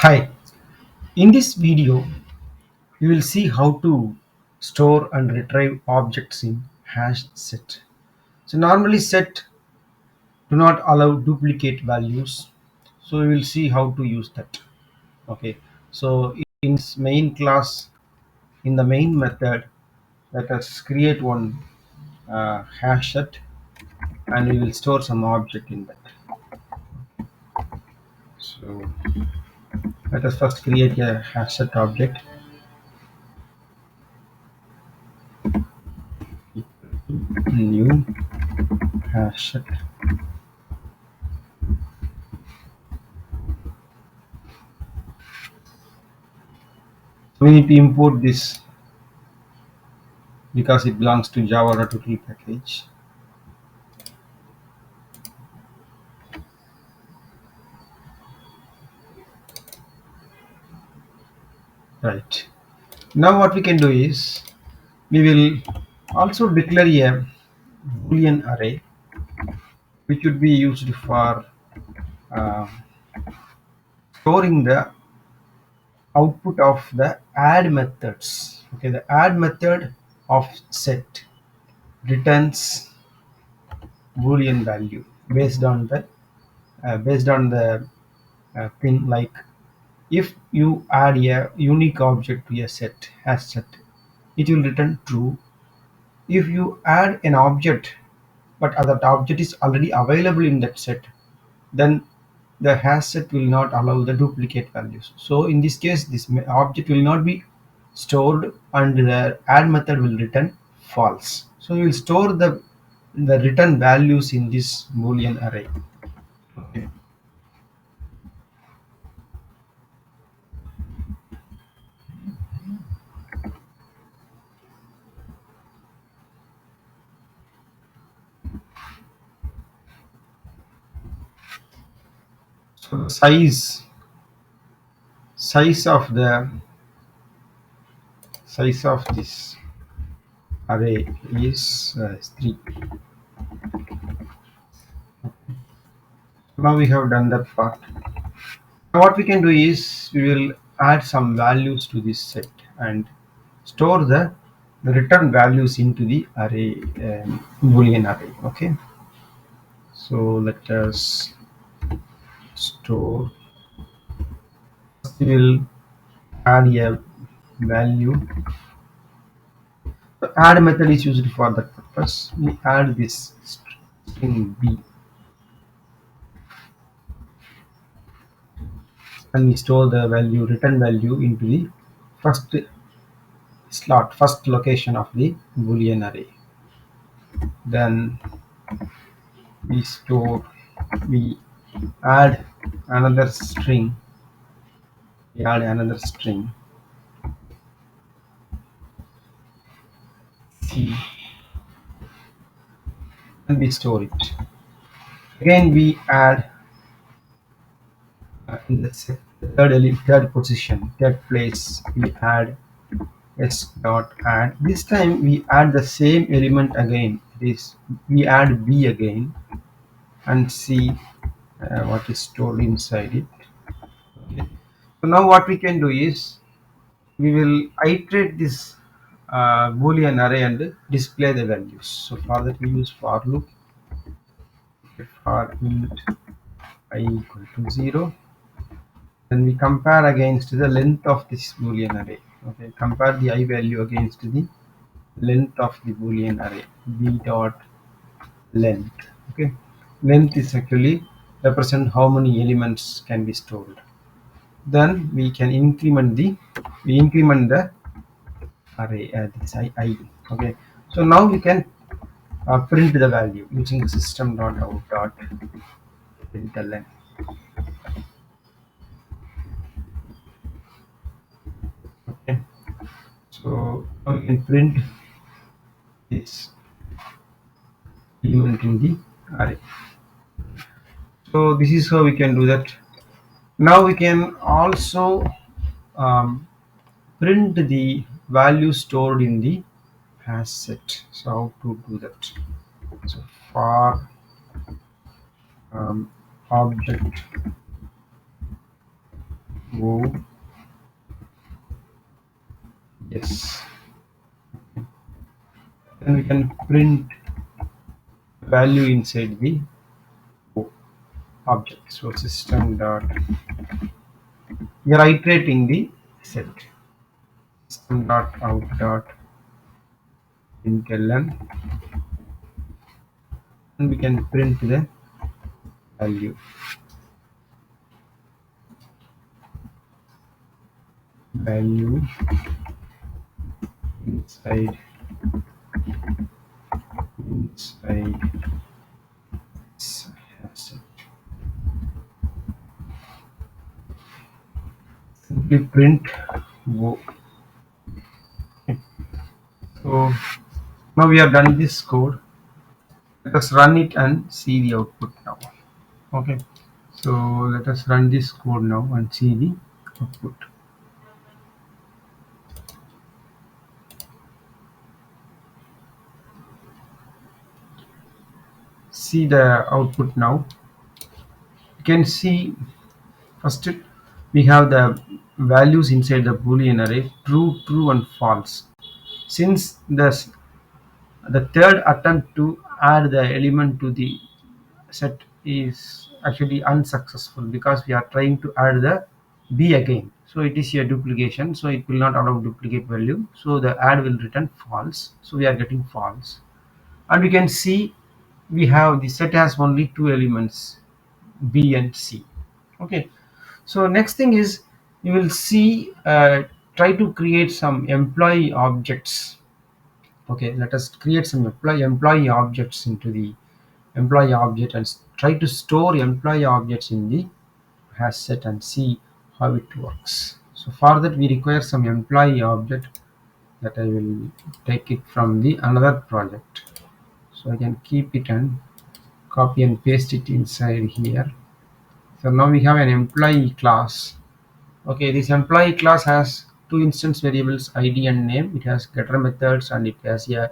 Hi, in this video, we will see how to store and retrieve objects in HashSet. So normally set do not allow duplicate values. So we will see how to use that. Okay. So in this main class, in the main method, let us create one HashSet and we will store some object in that. So let us first create a HashSet object. New HashSet. So we need to import this because it belongs to Javacharya package. Right. Now what we can do is we will also declare a boolean array which would be used for uh, storing the output of the add methods. Okay, the add method of set returns boolean value based on the thing like if you add a unique object to a set as set, it will return true. If you add an object but that object is already available in that set, then the hash set will not allow the duplicate values. So in this case, this object will not be stored and the add method will return false. So we will store the return values in this boolean array. Okay. So the size of the size of this array is 3. Now we have done that part. Now what we can do is we will add some values to this set and store the return values into the array, boolean array. Okay, so let us store. First we will add a value. The add method is used for that purpose. We add this string b and we store the value return value into the first first location of the boolean array. Then we add another string we add another string c and we store it. Again we add in the third position, third place, we add s dot add. This time we add the same element again. This we add b again and see what is stored inside it. Okay. So now what we can do is we will iterate this boolean array and display the values. So for that we use for loop. For int I equal to 0, then we compare against the length of this boolean array. Okay, compare the I value against the length of the boolean array b dot length. Okay, length is actually represent how many elements can be stored. Then we can increment the array this I. Okay, so now we can print the value using system dot out dot println. Okay, so now we can print this element in the array. So this is how we can do that. Now we can also um, print the value stored in the hash set. So how to do that? So for object Oh, yes. Then we can print value inside the O object. So system dot, we are iterating the set. System dot out dot println, and we can print the value. Value inside inside set. Simply print O. So now we have done this code. Let us run it and see the output now. Okay. So let us run this code now and see the output. See the output now. You can see first we have the values inside the boolean array true, true and false. Since the third attempt to add the element to the set is actually unsuccessful because we are trying to add the b again, so it is a duplication, so it will not allow duplicate value, so the add will return false, so we are getting false. And we can see we have the set has only two elements, b and c. Okay, so next thing is you will see, try to create some employee objects. Okay, let us create some employee objects into the employee object and try to store employee objects in the hash set and see how it works. So for that we require some employee object that I will take it from the another project. So I can keep it and copy and paste it inside here. So now we have an employee class. Okay, this employee class has two instance variables, id and name. It has getter methods and it has a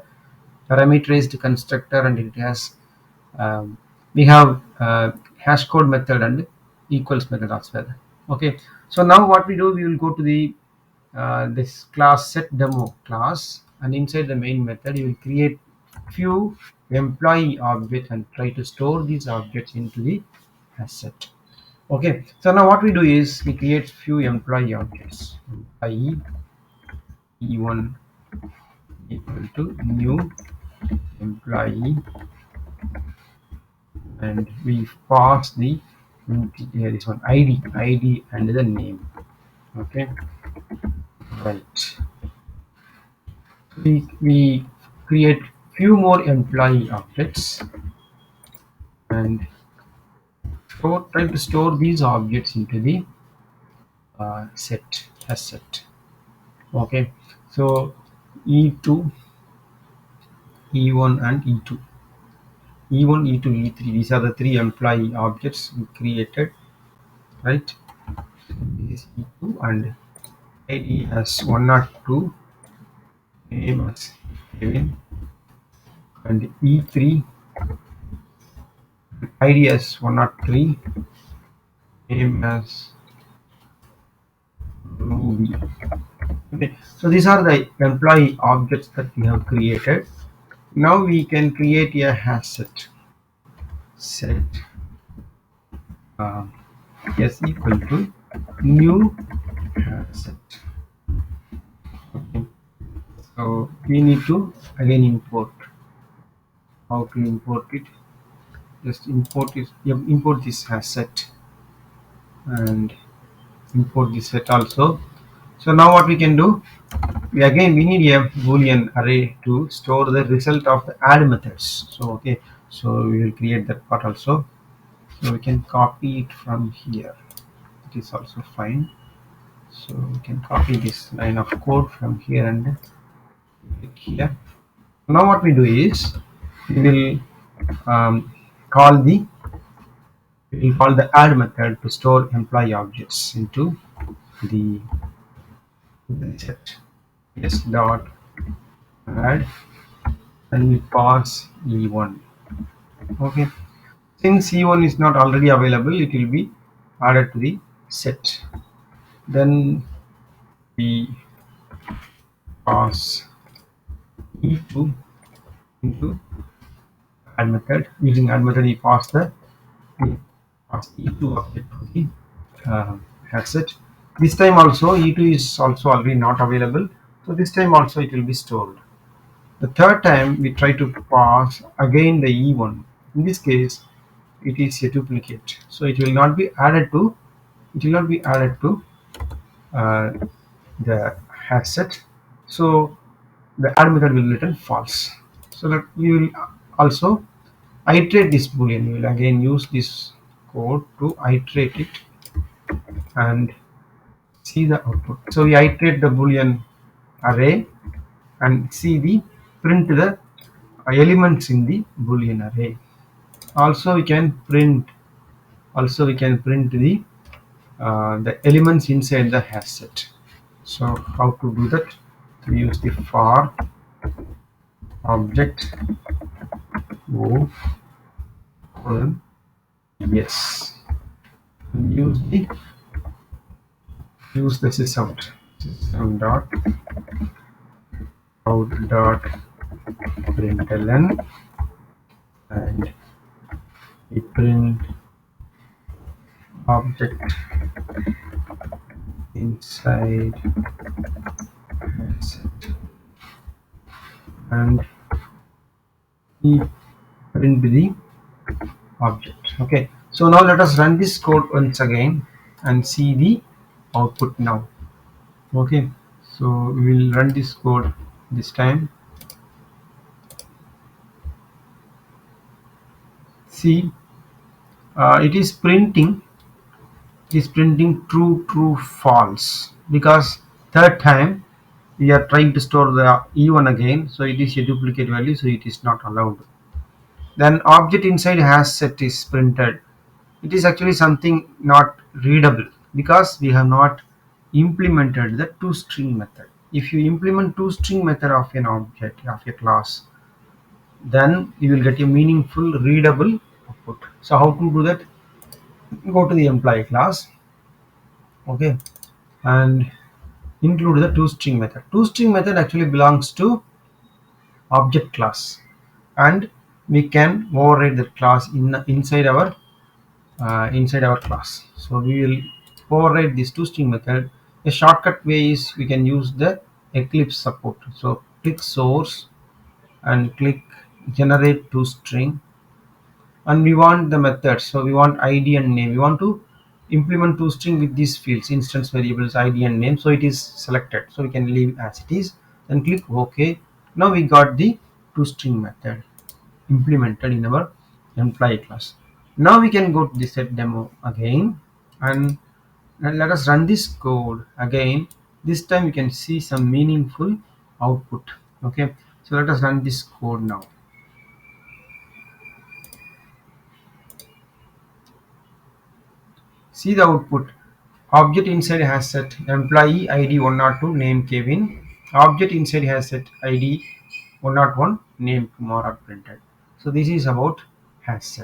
parameterized constructor, and it has we have hash code method and equals method as well. Okay, so now what we do, we will go to the this class set demo class, and inside the main method you will create few employee objects and try to store these objects into the hash set. Okay, so now what we do is we create few employee objects. Employee e1 equal to new employee, and we pass the this one id and the name. Okay, right. We create few more employee objects and try to store these objects into the set as set. Okay, so e2 e1 and e2, e1 e2 e3, these are the three employee objects we created, right? This is e2 and id as 102, name as Kevin, and e3 id as 103, name as Ruby. Okay, so these are the employee objects that we have created. Now we can create a hash set. Set uh, s equal to new hash set. Okay. So we need to again import. How to import it? Just import it. Yep, import this hash set and import this set also. So now what we can do? We need a boolean array to store the result of the add methods. So okay, so we will create that part also. So we can copy it from here. It is also fine. So we can copy this line of code from here and put it here. Now what we do is we will um, call the add method to store employee objects into the set. Yes, dot add, and we pass e1. Okay, since e1 is not already available, it will be added to the set. Then we pass e2 into add method. Using add method, we pass e2 object to the uh, asset. This time also e2 is also already not available, so this time also it will be stored. The third time we try to pass again the e1. In this case, it is a duplicate, so it will not be added to. It will not be added to uh, the asset. So the add method will return false. So that we will also iterate this boolean. We will again use this code to iterate it and see the output. So we iterate the boolean array and see the print the elements in the boolean array. Also we can print the elements inside the hash set. So how to do that? We use the for object o colon yes. Use the system dot out dot println and we print object inside set and we print the object. Okay, so now let us run this code once again and see the output now. Okay, so we will run this code this time. See, it is printing true true false because third time we are trying to store the e1 again, so it is a duplicate value, so it is not allowed. Then object inside hash set is printed. It is actually something not readable because we have not implemented the toString method. If you implement toString method of an object of a class, then you will get a meaningful readable output. So how to do that? Go to the employee class, okay, and include the toString method. ToString method actually belongs to object class, and we can override that class inside our class. So we will override this toString method. A shortcut way is we can use the Eclipse support. So click source and click generate toString, and we want the method. So we want id and name. We want to implement toString with these fields, instance variables id and name. So it is selected, so we can leave as it is. Then click ok. Now we got the toString method implemented in our employee class. Now we can go to the set demo again and let us run this code again. This time you can see some meaningful output. Okay, so let us run this code now. See the output. Object inside has set employee ID 102 name Kevin. Object inside has set ID 101 name Kumar are printed. So this is about has set.